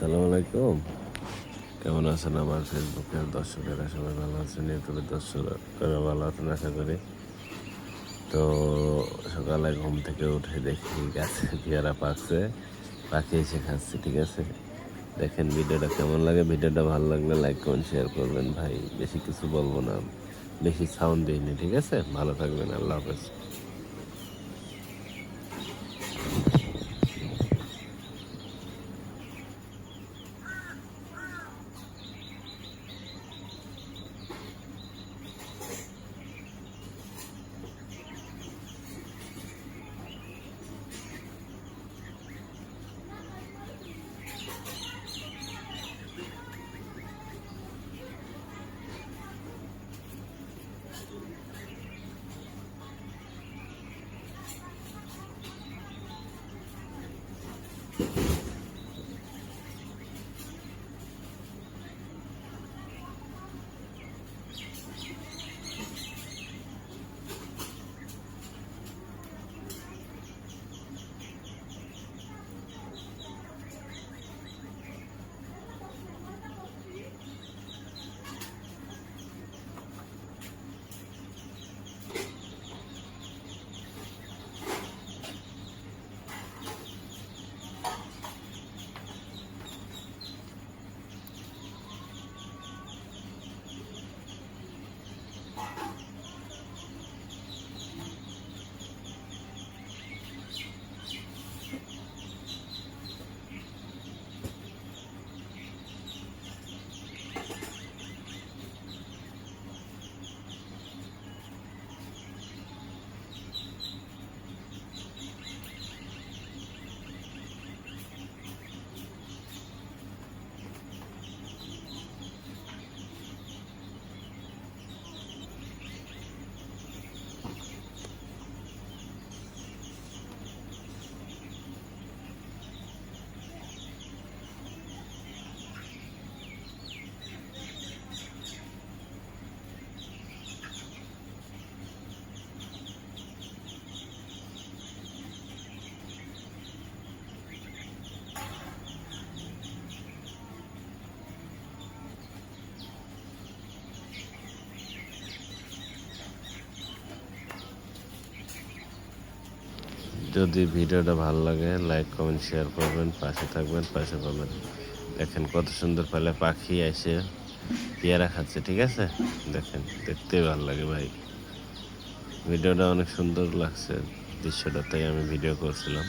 আসসালামু আলাইকুম। কেমন আছেন আমার ফেসবুকের দর্শকেরা? সবাই ভালো আছেন, ইউটিউবের দর্শকেরা ভালো আছেন আশা করি। তো সকালে ঘুম থেকে উঠে দেখি গাছে পেয়ারা পাকছে, পাখি এসে খাচ্ছে। ঠিক আছে, দেখেন ভিডিওটা কেমন লাগে। ভিডিওটা ভালো লাগলে লাইক কমেন্ট শেয়ার করবেন ভাই। বেশি কিছু বলবো না, বেশি সাউন্ড দিইনি। ঠিক আছে, ভালো থাকবেন, আল্লাহ হাফেজ। যদি ভিডিওটা ভালো লাগে লাইক কমেন্ট শেয়ার করবেন, পাশে থাকবেন, পাশে পাবেন। দেখেন কত সুন্দর পালে পাখি এসে পেয়ারা খাচ্ছে। ঠিক আছে, দেখেন দেখতে ভালো লাগে ভাই। ভিডিওটা অনেক সুন্দর লাগছে দৃশ্যটা, তাই আমি ভিডিও করছিলাম।